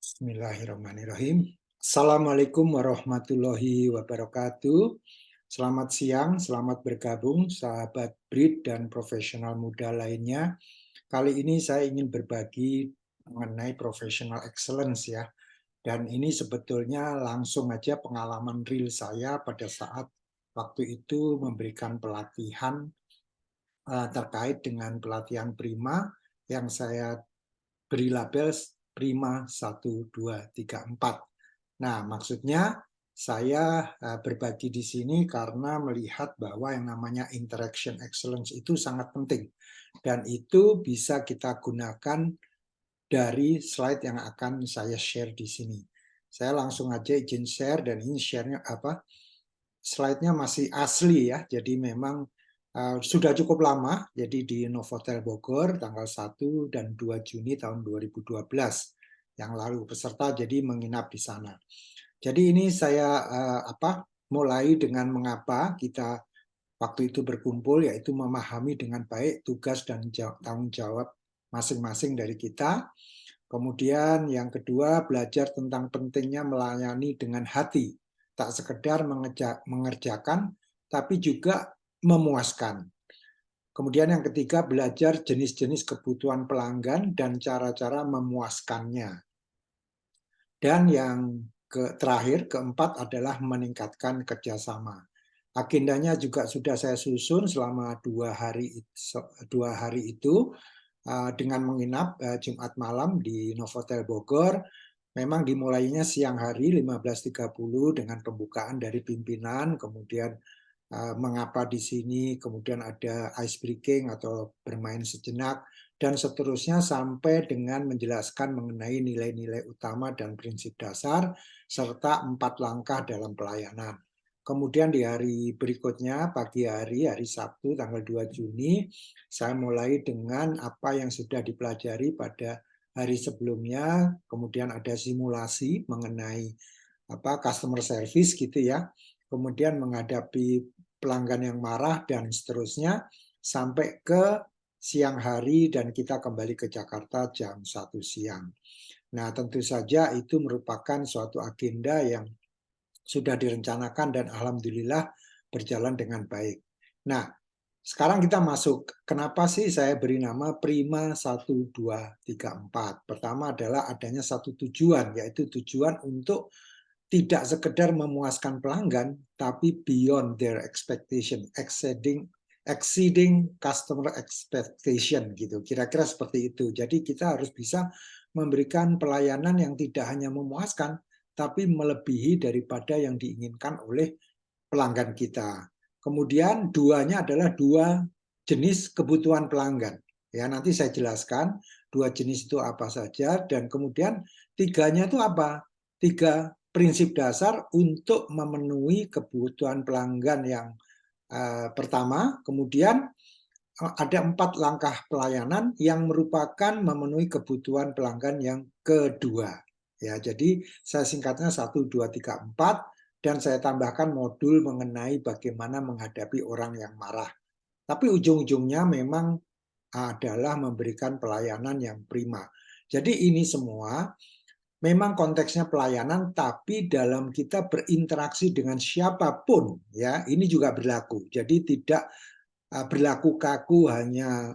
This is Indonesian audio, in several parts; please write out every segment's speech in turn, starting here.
Bismillahirrahmanirrahim. Assalamualaikum warahmatullahi wabarakatuh. Selamat siang, selamat bergabung sahabat BRID dan profesional muda lainnya. Kali ini saya ingin berbagi mengenai professional excellence ya. Dan ini sebetulnya langsung aja pengalaman real saya pada saat waktu itu memberikan pelatihan terkait dengan pelatihan Prima yang saya beri label Prima 1, 2, 3, 4. Nah, maksudnya saya berbagi di sini karena melihat bahwa yang namanya interaction excellence itu sangat penting. Dan itu bisa kita gunakan dari slide yang akan saya share di sini. Saya langsung aja izin share dan ini share-nya apa? Slide-nya masih asli ya, jadi memang sudah cukup lama, jadi di Novotel Bogor tanggal 1 dan 2 Juni tahun 2012 yang lalu peserta jadi menginap di sana. Jadi ini saya mulai dengan mengapa kita waktu itu berkumpul, yaitu memahami dengan baik tugas dan tanggung jawab masing-masing dari kita. Kemudian yang kedua, belajar tentang pentingnya melayani dengan hati, tak sekedar mengerjakan, tapi juga memuaskan. Kemudian yang ketiga, belajar jenis-jenis kebutuhan pelanggan dan cara-cara memuaskannya. Dan yang terakhir, keempat adalah meningkatkan kerjasama. Agendanya juga sudah saya susun selama 2 hari itu dengan menginap Jumat malam di Novotel Bogor. Memang dimulainya siang hari 15.30 dengan pembukaan dari pimpinan, kemudian mengapa di sini, kemudian ada ice breaking atau bermain sejenak, dan seterusnya sampai dengan menjelaskan mengenai nilai-nilai utama dan prinsip dasar, serta 4 langkah dalam pelayanan. Kemudian di hari berikutnya, pagi hari Sabtu tanggal 2 Juni, saya mulai dengan apa yang sudah dipelajari pada hari sebelumnya, kemudian ada simulasi mengenai customer service gitu ya, kemudian menghadapi pelanggan yang marah dan seterusnya sampai ke siang hari dan kita kembali ke Jakarta jam 1 siang. Nah, tentu saja itu merupakan suatu agenda yang sudah direncanakan dan alhamdulillah berjalan dengan baik. Nah, sekarang kita masuk. Kenapa sih saya beri nama Prima 1, 2, 3, 4? Pertama adalah adanya satu tujuan, yaitu tujuan untuk tidak sekedar memuaskan pelanggan, tapi beyond their expectation, exceeding customer expectation gitu. Kira-kira seperti itu. Jadi kita harus bisa memberikan pelayanan yang tidak hanya memuaskan, tapi melebihi daripada yang diinginkan oleh pelanggan kita. Kemudian duanya adalah 2 jenis kebutuhan pelanggan. Ya, nanti saya jelaskan 2 jenis itu apa saja dan kemudian 3-nya itu apa? 3 prinsip dasar untuk memenuhi kebutuhan pelanggan yang pertama, kemudian ada 4 langkah pelayanan yang merupakan memenuhi kebutuhan pelanggan yang kedua. Ya, jadi saya singkatnya 1, 2, 3, 4 dan saya tambahkan modul mengenai bagaimana menghadapi orang yang marah. Tapi ujung-ujungnya memang adalah memberikan pelayanan yang prima. Jadi ini semua memang konteksnya pelayanan, tapi dalam kita berinteraksi dengan siapapun, ya ini juga berlaku. Jadi tidak berlaku kaku hanya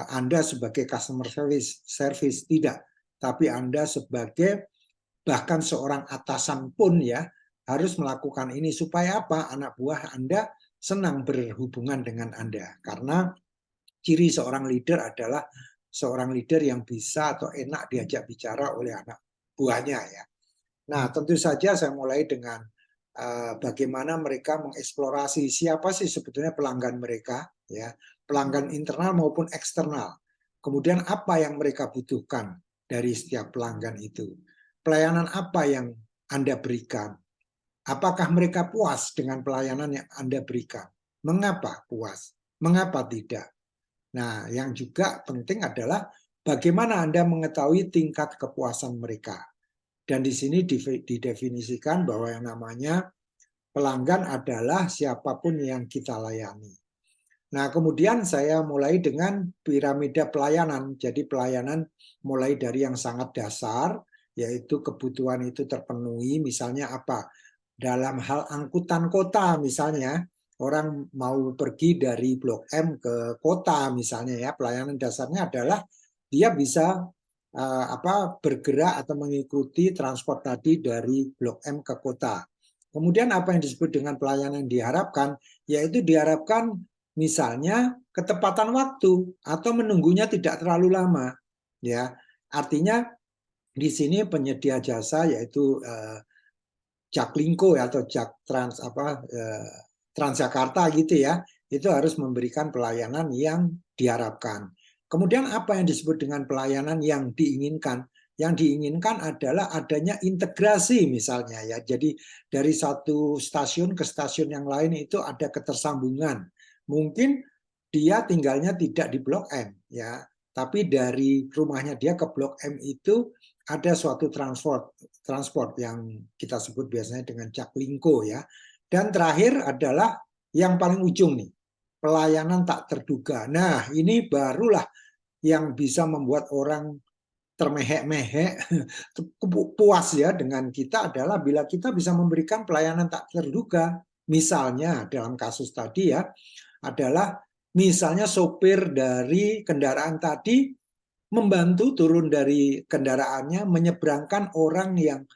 Anda sebagai customer service tidak, tapi Anda sebagai bahkan seorang atasan pun ya harus melakukan ini supaya apa? Anak buah Anda senang berhubungan dengan Anda. Karena ciri seorang leader adalah seorang leader yang bisa atau enak diajak bicara oleh anak buahnya ya. Nah, tentu saja saya mulai dengan bagaimana mereka mengeksplorasi siapa sih sebetulnya pelanggan mereka, ya, pelanggan internal maupun eksternal. Kemudian apa yang mereka butuhkan dari setiap pelanggan itu. Pelayanan apa yang Anda berikan? Apakah mereka puas dengan pelayanan yang Anda berikan? Mengapa puas? Mengapa tidak? Nah, yang juga penting adalah bagaimana Anda mengetahui tingkat kepuasan mereka. Dan di sini didefinisikan bahwa yang namanya pelanggan adalah siapapun yang kita layani. Nah, kemudian saya mulai dengan piramida pelayanan. Jadi pelayanan mulai dari yang sangat dasar, yaitu kebutuhan itu terpenuhi, misalnya apa? Dalam hal angkutan kota misalnya, orang mau pergi dari Blok M ke kota misalnya ya, pelayanan dasarnya adalah dia bisa bergerak atau mengikuti transport tadi dari Blok M ke kota. Kemudian apa yang disebut dengan pelayanan yang diharapkan, yaitu diharapkan misalnya ketepatan waktu atau menunggunya tidak terlalu lama. Ya, artinya di sini penyedia jasa yaitu Jaklingko atau Jak Trans Transjakarta gitu ya, itu harus memberikan pelayanan yang diharapkan. Kemudian apa yang disebut dengan pelayanan yang diinginkan? Yang diinginkan adalah adanya integrasi misalnya ya. Jadi dari satu stasiun ke stasiun yang lain itu ada ketersambungan. Mungkin dia tinggalnya tidak di Blok M ya, tapi dari rumahnya dia ke Blok M itu ada suatu transport yang kita sebut biasanya dengan Jaklingko ya. Dan terakhir adalah yang paling ujung nih, pelayanan tak terduga. Nah, ini barulah yang bisa membuat orang termehek-mehek, puas ya dengan kita adalah bila kita bisa memberikan pelayanan tak terduga. Misalnya dalam kasus tadi ya, adalah misalnya sopir dari kendaraan tadi membantu turun dari kendaraannya, menyeberangkan orang yang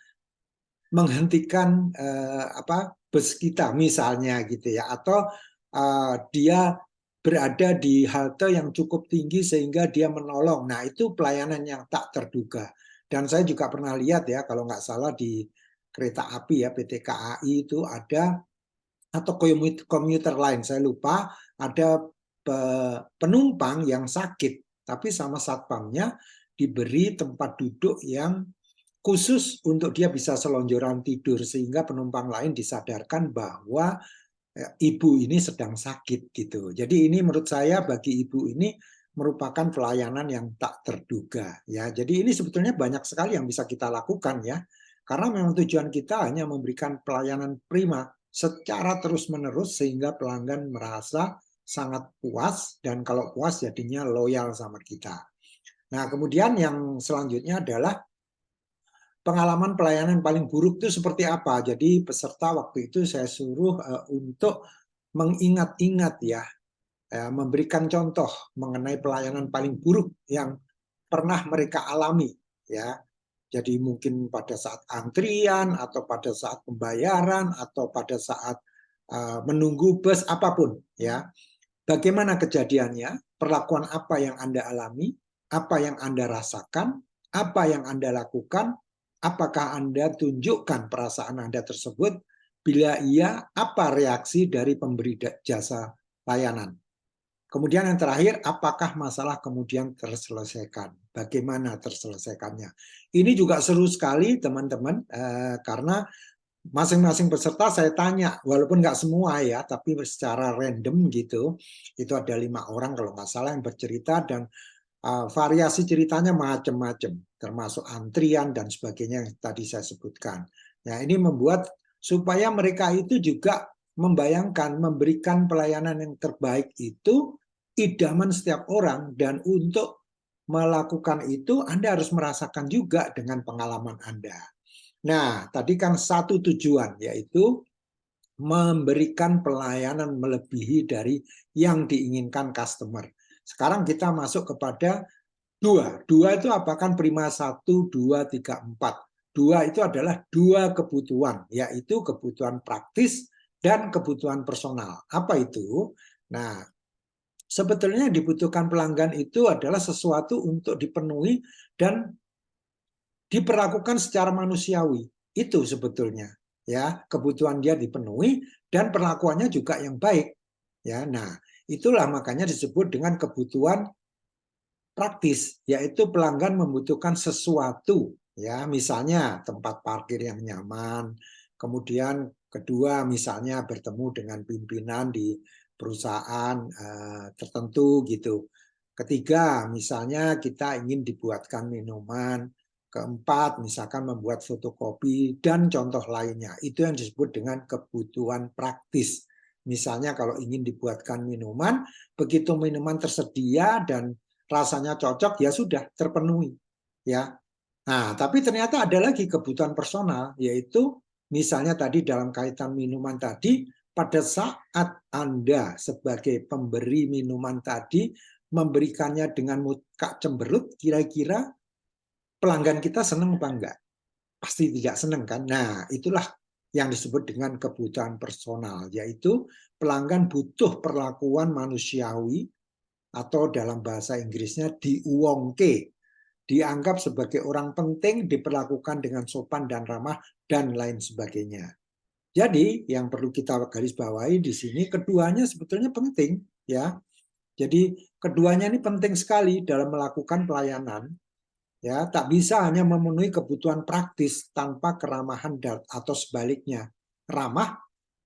menghentikan bus kita misalnya gitu ya, atau dia berada di halte yang cukup tinggi sehingga dia menolong. Nah, itu pelayanan yang tak terduga. Dan saya juga pernah lihat ya, kalau nggak salah di kereta api ya, PT KAI itu ada, atau komuter lain, saya lupa, ada penumpang yang sakit, tapi sama satpamnya diberi tempat duduk yang khusus untuk dia bisa selonjoran tidur, sehingga penumpang lain disadarkan bahwa ibu ini sedang sakit gitu. Jadi ini menurut saya bagi ibu ini merupakan pelayanan yang tak terduga ya. Jadi ini sebetulnya banyak sekali yang bisa kita lakukan ya. Karena memang tujuan kita hanya memberikan pelayanan prima secara terus-menerus sehingga pelanggan merasa sangat puas, dan kalau puas jadinya loyal sama kita. Nah, kemudian yang selanjutnya adalah pengalaman pelayanan paling buruk itu seperti apa. Jadi peserta waktu itu saya suruh untuk mengingat-ingat ya, memberikan contoh mengenai pelayanan paling buruk yang pernah mereka alami ya. Jadi mungkin pada saat antrian atau pada saat pembayaran atau pada saat menunggu bus apapun ya. Bagaimana kejadiannya? Perlakuan apa yang Anda alami? Apa yang Anda rasakan? Apa yang Anda lakukan? Apakah Anda tunjukkan perasaan Anda tersebut? Bila iya, apa reaksi dari pemberi jasa layanan? Kemudian yang terakhir, apakah masalah kemudian terselesaikan? Bagaimana terselesaikannya? Ini juga seru sekali teman-teman, karena masing-masing peserta saya tanya, walaupun nggak semua ya, tapi secara random gitu. Itu ada 5 orang kalau nggak salah yang bercerita, dan variasi ceritanya macam-macam, termasuk antrian dan sebagainya yang tadi saya sebutkan. Nah, ini membuat supaya mereka itu juga membayangkan memberikan pelayanan yang terbaik itu idaman setiap orang, dan untuk melakukan itu Anda harus merasakan juga dengan pengalaman Anda. Nah, tadi kan satu tujuan, yaitu memberikan pelayanan melebihi dari yang diinginkan customer. Sekarang kita masuk kepada dua. Dua itu apa? Kan prima 1, 2, 3, 4. Dua itu adalah 2 kebutuhan, yaitu kebutuhan praktis dan kebutuhan personal. Apa itu? Nah, sebetulnya yang dibutuhkan pelanggan itu adalah sesuatu untuk dipenuhi dan diperlakukan secara manusiawi. Itu sebetulnya ya, kebutuhan dia dipenuhi dan perlakuannya juga yang baik ya. Nah, itulah makanya disebut dengan kebutuhan praktis, yaitu pelanggan membutuhkan sesuatu ya, misalnya tempat parkir yang nyaman, kemudian kedua misalnya bertemu dengan pimpinan di perusahaan tertentu gitu. Ketiga, misalnya kita ingin dibuatkan minuman. Keempat, misalkan membuat fotokopi dan contoh lainnya. Itu yang disebut dengan kebutuhan praktis. Misalnya kalau ingin dibuatkan minuman, begitu minuman tersedia dan rasanya cocok, ya sudah terpenuhi. Ya, Nah, tapi ternyata ada lagi kebutuhan personal, yaitu misalnya tadi dalam kaitan minuman tadi, pada saat Anda sebagai pemberi minuman tadi memberikannya dengan muka cemberut, kira-kira pelanggan kita senang apa enggak? Pasti tidak senang kan? Nah, itulah yang disebut dengan kebutuhan personal, yaitu pelanggan butuh perlakuan manusiawi atau dalam bahasa Inggrisnya diuwongke, dianggap sebagai orang penting, diperlakukan dengan sopan dan ramah, dan lain sebagainya. Jadi, yang perlu kita garis bawahi di sini, keduanya sebetulnya penting, ya. Jadi, keduanya ini penting sekali dalam melakukan pelayanan, ya. Tak bisa hanya memenuhi kebutuhan praktis tanpa keramahan atau sebaliknya. Ramah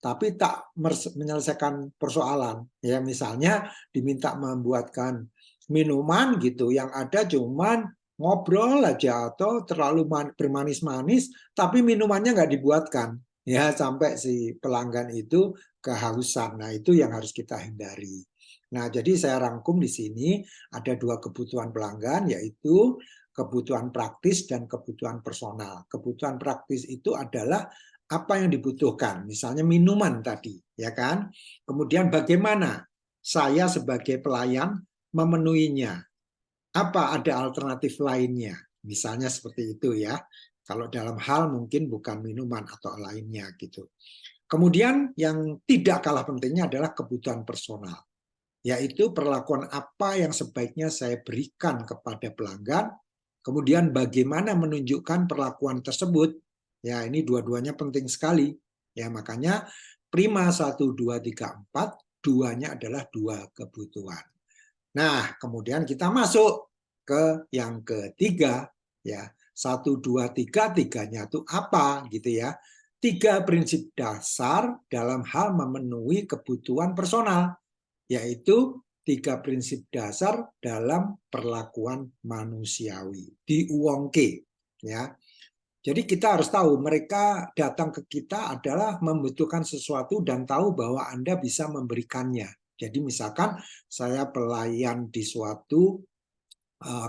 tapi tak menyelesaikan persoalan. Ya, misalnya diminta membuatkan minuman gitu, yang ada cuman ngobrol aja atau terlalu bermanis-manis, tapi minumannya nggak dibuatkan. Ya, sampai si pelanggan itu kehausan. Nah, itu yang harus kita hindari. Nah, jadi saya rangkum di sini ada dua kebutuhan pelanggan, yaitu kebutuhan praktis dan kebutuhan personal. Kebutuhan praktis itu adalah apa yang dibutuhkan, misalnya minuman tadi, ya kan? Kemudian bagaimana saya sebagai pelayan memenuhinya? Apa ada alternatif lainnya? Misalnya seperti itu ya. Kalau dalam hal mungkin bukan minuman atau lainnya gitu. Kemudian yang tidak kalah pentingnya adalah kebutuhan personal, yaitu perlakuan apa yang sebaiknya saya berikan kepada pelanggan, kemudian bagaimana menunjukkan perlakuan tersebut. Ya, ini dua-duanya penting sekali. Ya, makanya prima 1, 2, 3, 4, duanya adalah dua kebutuhan. Nah, kemudian kita masuk ke yang ketiga, ya. 1, 2, 3, tiganya itu apa gitu ya. 3 prinsip dasar dalam hal memenuhi kebutuhan personal, yaitu 3 prinsip dasar dalam perlakuan manusiawi. Diuwongke, ya. Jadi kita harus tahu mereka datang ke kita adalah membutuhkan sesuatu dan tahu bahwa Anda bisa memberikannya. Jadi misalkan saya pelayan di suatu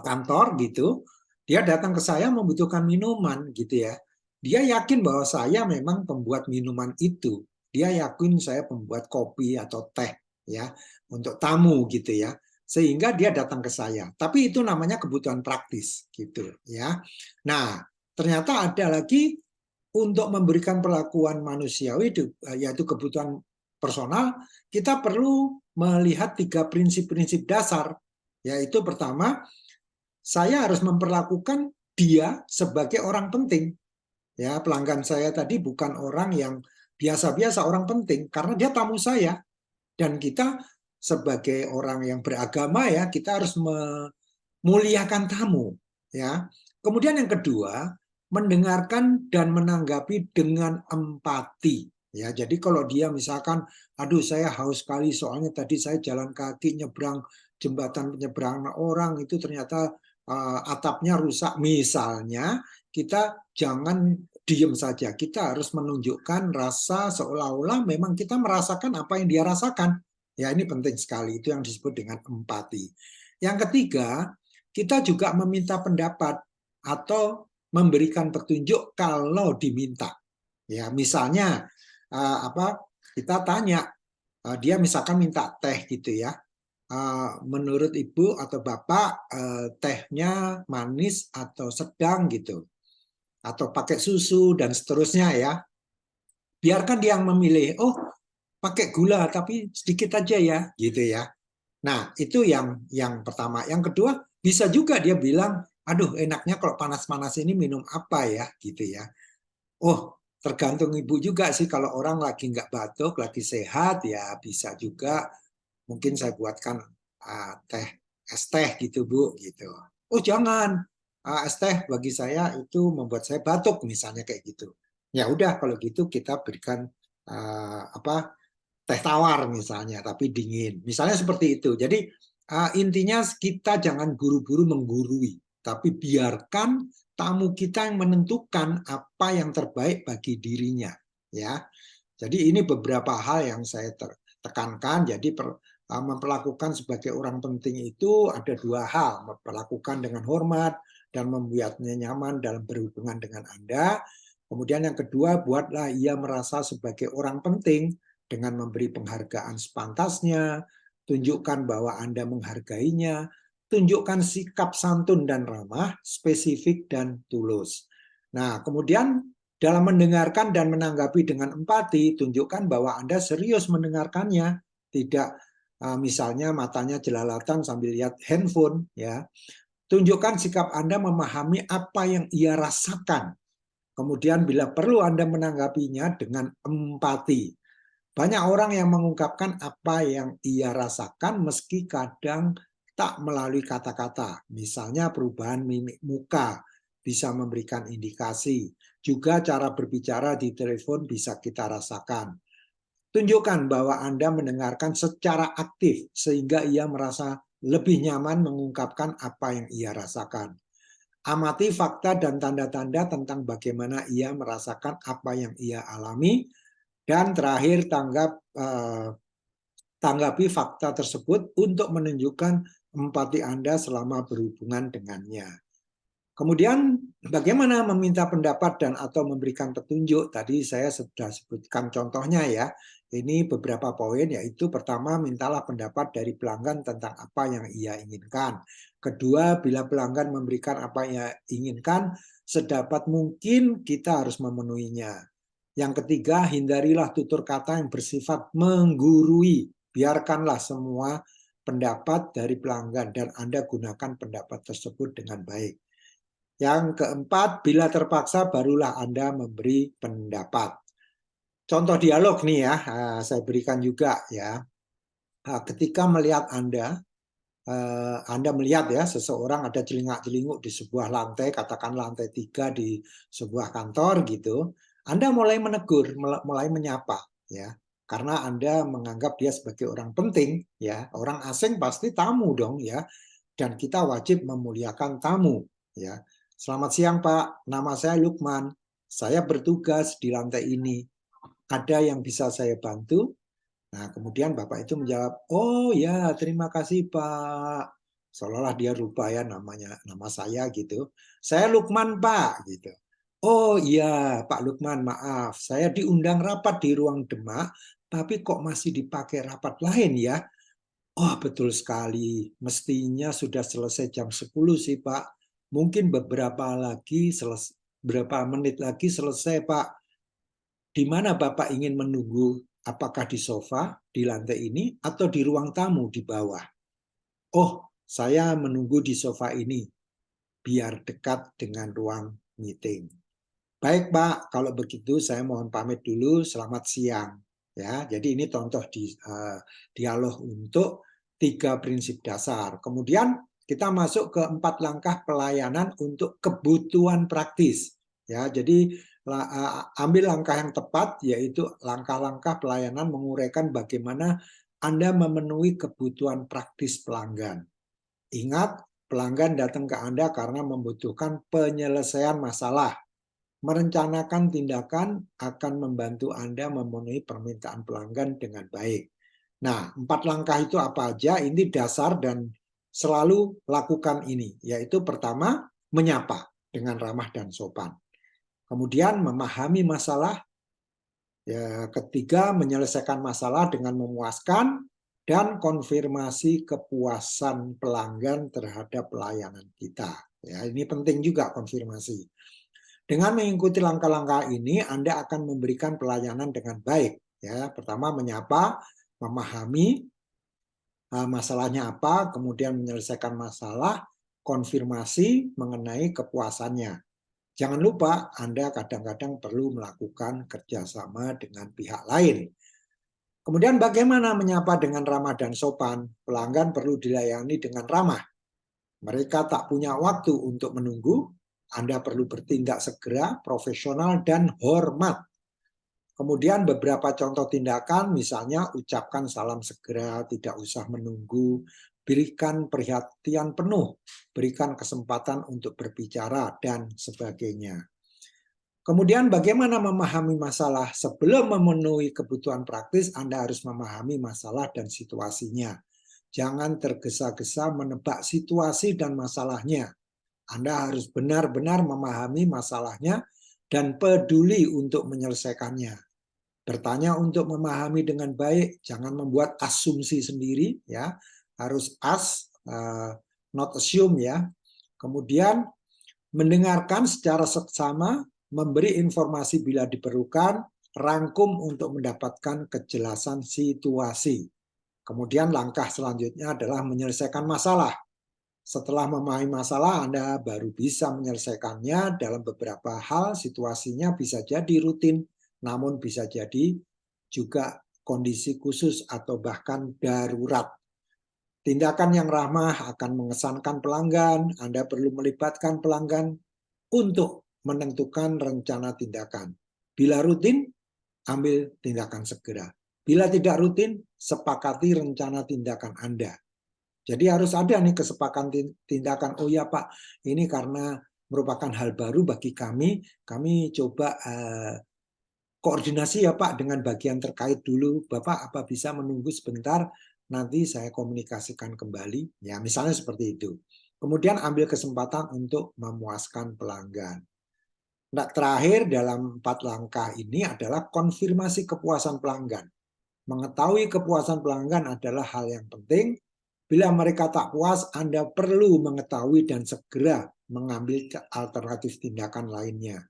kantor gitu, dia datang ke saya membutuhkan minuman gitu ya. Dia yakin bahwa saya memang pembuat minuman itu. Dia yakin saya pembuat kopi atau teh ya untuk tamu gitu ya. Sehingga dia datang ke saya. Tapi itu namanya kebutuhan praktis gitu ya. Nah, ternyata ada lagi untuk memberikan perlakuan manusiawi yaitu kebutuhan personal, kita perlu melihat 3 prinsip-prinsip dasar. Yaitu pertama, saya harus memperlakukan dia sebagai orang penting. Ya, pelanggan saya tadi bukan orang yang biasa-biasa, orang penting karena dia tamu saya, dan kita sebagai orang yang beragama ya, kita harus memuliakan tamu, ya. Kemudian yang kedua, mendengarkan dan menanggapi dengan empati. Ya, jadi kalau dia misalkan, aduh saya haus sekali soalnya tadi saya jalan kaki nyebrang jembatan penyeberangan orang itu ternyata atapnya rusak misalnya, kita jangan diem saja. Kita harus menunjukkan rasa seolah-olah memang kita merasakan apa yang dia rasakan. Ya, ini penting sekali. Itu yang disebut dengan empati. Yang ketiga, kita juga meminta pendapat atau memberikan petunjuk kalau diminta. Ya, misalnya kita tanya, dia misalkan minta teh gitu ya. Menurut ibu atau bapak tehnya manis atau sedang gitu, atau pakai susu dan seterusnya ya. Biarkan dia yang memilih. Oh, pakai gula tapi sedikit aja ya, gitu ya. Nah, itu yang pertama. Yang kedua, bisa juga dia bilang, aduh enaknya kalau panas-panas ini minum apa ya, gitu ya. Oh, tergantung ibu juga sih. Kalau orang lagi nggak batuk, lagi sehat, ya bisa juga. Mungkin saya buatkan es teh gitu Bu, gitu. Oh jangan, es teh bagi saya itu membuat saya batuk misalnya kayak gitu. Ya udah kalau gitu kita berikan teh tawar misalnya, tapi dingin. Misalnya seperti itu. Jadi intinya kita jangan buru-buru menggurui, tapi biarkan tamu kita yang menentukan apa yang terbaik bagi dirinya. Ya, jadi ini beberapa hal yang saya tekankan. Jadi memperlakukan sebagai orang penting itu ada dua hal: memperlakukan dengan hormat dan membuatnya nyaman dalam berhubungan dengan Anda. Kemudian yang kedua, buatlah ia merasa sebagai orang penting dengan memberi penghargaan sepantasnya, tunjukkan bahwa Anda menghargainya, tunjukkan sikap santun dan ramah, spesifik dan tulus. Nah, kemudian dalam mendengarkan dan menanggapi dengan empati, tunjukkan bahwa Anda serius mendengarkannya, tidak misalnya matanya jelalatan sambil lihat handphone, ya. Tunjukkan sikap Anda memahami apa yang ia rasakan. Kemudian bila perlu Anda menanggapinya dengan empati. Banyak orang yang mengungkapkan apa yang ia rasakan meski kadang tak melalui kata-kata. Misalnya perubahan mimik muka bisa memberikan indikasi. Juga cara berbicara di telepon bisa kita rasakan. Tunjukkan bahwa Anda mendengarkan secara aktif sehingga ia merasa lebih nyaman mengungkapkan apa yang ia rasakan. Amati fakta dan tanda-tanda tentang bagaimana ia merasakan apa yang ia alami. Dan terakhir, tanggapi fakta tersebut untuk menunjukkan empati Anda selama berhubungan dengannya. Kemudian bagaimana meminta pendapat dan atau memberikan petunjuk? Tadi saya sudah sebutkan contohnya ya. Ini beberapa poin, yaitu pertama, mintalah pendapat dari pelanggan tentang apa yang ia inginkan. Kedua, bila pelanggan memberikan apa yang ia inginkan, sedapat mungkin kita harus memenuhinya. Yang ketiga, hindarilah tutur kata yang bersifat menggurui. Biarkanlah semua pendapat dari pelanggan dan Anda gunakan pendapat tersebut dengan baik. Yang keempat, bila terpaksa barulah Anda memberi pendapat. Contoh dialog nih ya, saya berikan juga ya. Ketika melihat Anda melihat ya seseorang ada celingak-celinguk di sebuah lantai, katakan lantai 3 di sebuah kantor gitu, Anda mulai menegur, mulai menyapa ya. Karena Anda menganggap dia sebagai orang penting ya. Orang asing pasti tamu dong ya. Dan kita wajib memuliakan tamu ya. Selamat siang Pak, nama saya Lukman. Saya bertugas di lantai ini. Ada yang bisa saya bantu? Nah, kemudian Bapak itu menjawab, oh ya, terima kasih Pak. Seolah-olah dia lupa ya nama saya gitu. Saya Lukman Pak gitu. Oh iya Pak Lukman, maaf. Saya diundang rapat di ruang Demak, tapi kok masih dipakai rapat lain ya? Oh betul sekali. Mestinya sudah selesai jam 10 sih Pak. Mungkin beberapa menit lagi selesai Pak. Di mana Bapak ingin menunggu? Apakah di sofa di lantai ini atau di ruang tamu di bawah? Oh, saya menunggu di sofa ini biar dekat dengan ruang meeting. Baik, Pak. Kalau begitu saya mohon pamit dulu. Selamat siang. Ya, jadi ini contoh dialog untuk 3 prinsip dasar. Kemudian kita masuk ke 4 langkah pelayanan untuk kebutuhan praktis. Ya, jadi ambil langkah yang tepat, yaitu langkah-langkah pelayanan menguraikan bagaimana Anda memenuhi kebutuhan praktis pelanggan. Ingat, pelanggan datang ke Anda karena membutuhkan penyelesaian masalah. Merencanakan tindakan akan membantu Anda memenuhi permintaan pelanggan dengan baik. Nah, 4 langkah itu apa aja? Ini dasar dan selalu lakukan ini. Yaitu pertama, menyapa dengan ramah dan sopan. Kemudian memahami masalah. Ya, ketiga, menyelesaikan masalah dengan memuaskan. Dan konfirmasi kepuasan pelanggan terhadap pelayanan kita. Ya, ini penting juga konfirmasi. Dengan mengikuti langkah-langkah ini, Anda akan memberikan pelayanan dengan baik. Ya, pertama menyapa, memahami masalahnya apa, kemudian menyelesaikan masalah, konfirmasi mengenai kepuasannya. Jangan lupa Anda kadang-kadang perlu melakukan kerjasama dengan pihak lain. Kemudian bagaimana menyapa dengan ramah dan sopan? Pelanggan perlu dilayani dengan ramah. Mereka tak punya waktu untuk menunggu. Anda perlu bertindak segera, profesional, dan hormat. Kemudian beberapa contoh tindakan, misalnya ucapkan salam segera, tidak usah menunggu, berikan perhatian penuh, berikan kesempatan untuk berbicara, dan sebagainya. Kemudian bagaimana memahami masalah? Sebelum memenuhi kebutuhan praktis, Anda harus memahami masalah dan situasinya. Jangan tergesa-gesa menebak situasi dan masalahnya. Anda harus benar-benar memahami masalahnya dan peduli untuk menyelesaikannya. Bertanya untuk memahami dengan baik, jangan membuat asumsi sendiri, ya. Harus ask, not assume, ya. Kemudian mendengarkan secara seksama, memberi informasi bila diperlukan, rangkum untuk mendapatkan kejelasan situasi. Kemudian langkah selanjutnya adalah menyelesaikan masalah. Setelah memahami masalah, Anda baru bisa menyelesaikannya. Dalam beberapa hal, situasinya bisa jadi rutin, namun bisa jadi juga kondisi khusus atau bahkan darurat. Tindakan yang ramah akan mengesankan pelanggan. Anda perlu melibatkan pelanggan untuk menentukan rencana tindakan. Bila rutin, ambil tindakan segera. Bila tidak rutin, sepakati rencana tindakan Anda. Jadi harus ada nih kesepakatan tindakan. Oh ya Pak, ini karena merupakan hal baru bagi kami coba koordinasi ya Pak dengan bagian terkait dulu. Bapak apa bisa menunggu sebentar, nanti saya komunikasikan kembali. Ya misalnya seperti itu. Kemudian ambil kesempatan untuk memuaskan pelanggan. Nah, terakhir dalam 4 langkah ini adalah konfirmasi kepuasan pelanggan. Mengetahui kepuasan pelanggan adalah hal yang penting. Bila mereka tak puas, Anda perlu mengetahui dan segera mengambil alternatif tindakan lainnya.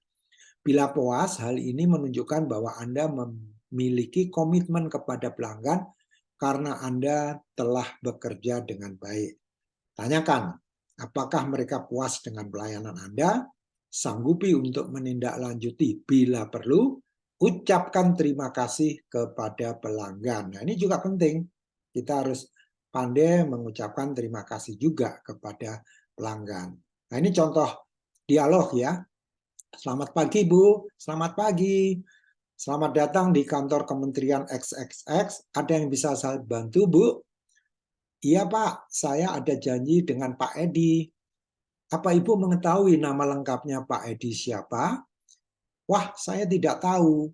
Bila puas, hal ini menunjukkan bahwa Anda memiliki komitmen kepada pelanggan karena Anda telah bekerja dengan baik. Tanyakan, apakah mereka puas dengan pelayanan Anda? Sanggupi untuk menindaklanjuti bila perlu. Ucapkan terima kasih kepada pelanggan. Nah, ini juga penting. Kita harus pandai mengucapkan terima kasih juga kepada pelanggan. Nah, ini contoh dialog ya. Selamat pagi Bu, selamat pagi. Selamat datang di kantor Kementerian XXX. Ada yang bisa saya bantu Bu? Iya Pak, saya ada janji dengan Pak Edi. Apa Ibu mengetahui nama lengkapnya Pak Edi siapa? Wah, saya tidak tahu.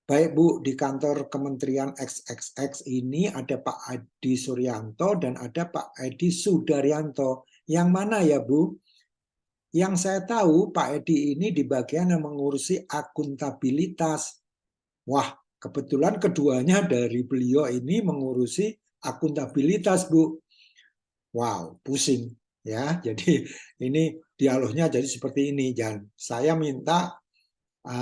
Baik Bu, di kantor Kementerian XXX ini ada Pak Edi Suryanto dan ada Pak Edi Sudaryanto. Yang mana ya Bu? Yang saya tahu Pak Edi ini di bagian yang mengurusi akuntabilitas. Wah, kebetulan keduanya dari beliau ini mengurusi akuntabilitas Bu. Wow, pusing ya. Jadi ini dialognya jadi seperti ini. Dan saya minta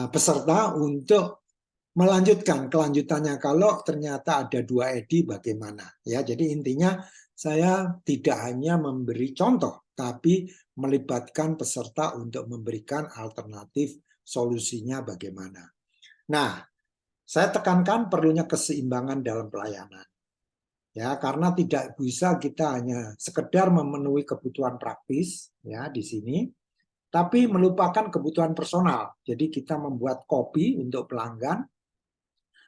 peserta untuk melanjutkan kelanjutannya kalau ternyata ada 2 Edi bagaimana ya. Jadi intinya saya tidak hanya memberi contoh tapi melibatkan peserta untuk memberikan alternatif solusinya bagaimana. Nah, saya tekankan perlunya keseimbangan dalam pelayanan. Ya, karena tidak bisa kita hanya sekedar memenuhi kebutuhan praktis ya di sini tapi melupakan kebutuhan personal. Jadi kita membuat kopi untuk pelanggan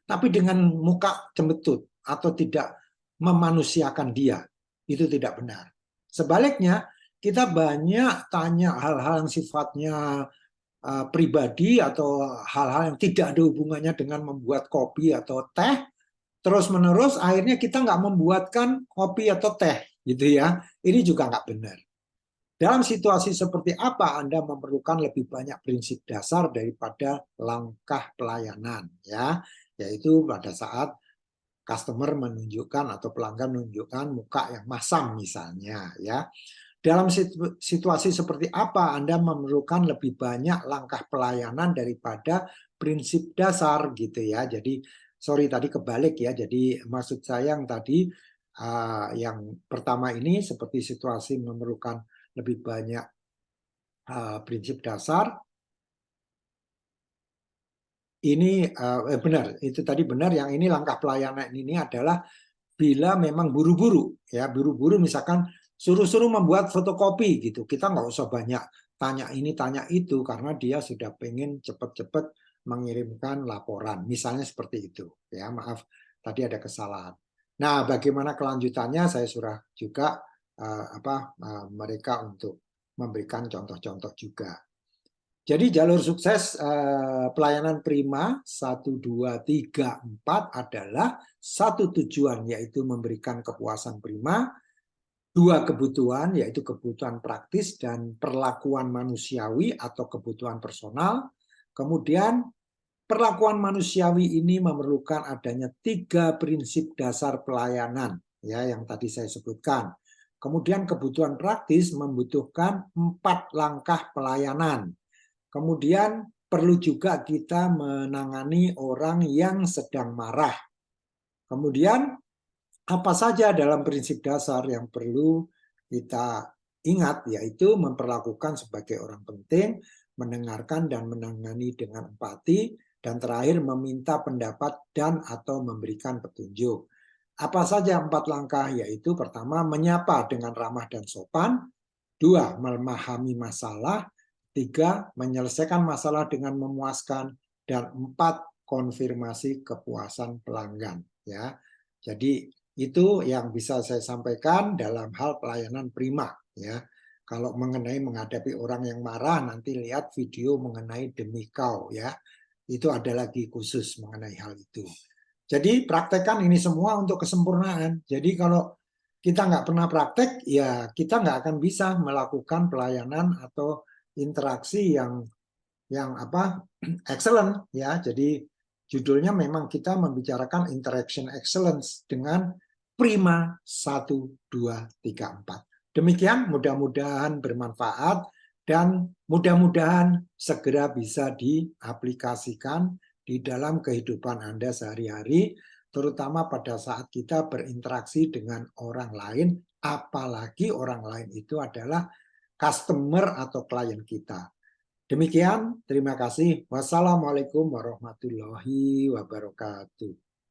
tapi dengan muka cembetut atau tidak memanusiakan dia. Itu tidak benar. Sebaliknya, kita banyak tanya hal-hal yang sifatnya pribadi atau hal-hal yang tidak ada hubungannya dengan membuat kopi atau teh, terus-menerus akhirnya kita nggak membuatkan kopi atau teh, gitu ya. Ini juga nggak benar. Dalam situasi seperti apa Anda memerlukan lebih banyak prinsip dasar daripada langkah pelayanan, ya, yaitu pada saat customer menunjukkan atau pelanggan menunjukkan muka yang masam misalnya, ya. Dalam situasi seperti apa Anda memerlukan lebih banyak langkah pelayanan daripada prinsip dasar gitu ya. Jadi sorry tadi kebalik ya. Jadi maksud saya yang tadi yang pertama ini seperti situasi memerlukan lebih banyak prinsip dasar. Ini benar, itu tadi benar. Yang ini langkah pelayanan ini adalah bila memang buru-buru, ya buru-buru misalkan suruh-suruh membuat fotokopi gitu, kita nggak usah banyak tanya ini tanya itu karena dia sudah pengen cepat-cepat mengirimkan laporan, misalnya seperti itu. Ya maaf, tadi ada kesalahan. Nah, bagaimana kelanjutannya saya sudah juga mereka untuk memberikan contoh-contoh juga. Jadi jalur sukses pelayanan prima 1, 2, 3, 4 adalah satu tujuan yaitu memberikan kepuasan prima. dua kebutuhan, yaitu kebutuhan praktis dan perlakuan manusiawi atau kebutuhan personal. Kemudian perlakuan manusiawi ini memerlukan adanya 3 prinsip dasar pelayanan, ya, yang tadi saya sebutkan. Kemudian kebutuhan praktis membutuhkan 4 langkah pelayanan. Kemudian perlu juga kita menangani orang yang sedang marah. Kemudian apa saja dalam prinsip dasar yang perlu kita ingat, yaitu memperlakukan sebagai orang penting, mendengarkan dan menangani dengan empati, dan terakhir meminta pendapat dan atau memberikan petunjuk. Apa saja 4 langkah, yaitu pertama menyapa dengan ramah dan sopan, 2 memahami masalah, 3 menyelesaikan masalah dengan memuaskan, dan 4 konfirmasi kepuasan pelanggan. Ya, jadi itu yang bisa saya sampaikan dalam hal pelayanan prima, ya. Kalau mengenai menghadapi orang yang marah, nanti lihat video mengenai demi kau, ya. Itu ada lagi khusus mengenai hal itu. Jadi praktekkan ini semua untuk kesempurnaan. Jadi kalau kita nggak pernah praktek, ya kita nggak akan bisa melakukan pelayanan atau interaksi yang apa excellent, ya. Jadi judulnya memang kita membicarakan interaction excellence dengan prima 1, 2, 3, 4. Demikian, mudah-mudahan bermanfaat dan mudah-mudahan segera bisa diaplikasikan di dalam kehidupan Anda sehari-hari, terutama pada saat kita berinteraksi dengan orang lain, apalagi orang lain itu adalah customer atau klien kita. Demikian, terima kasih. Wassalamualaikum warahmatullahi wabarakatuh.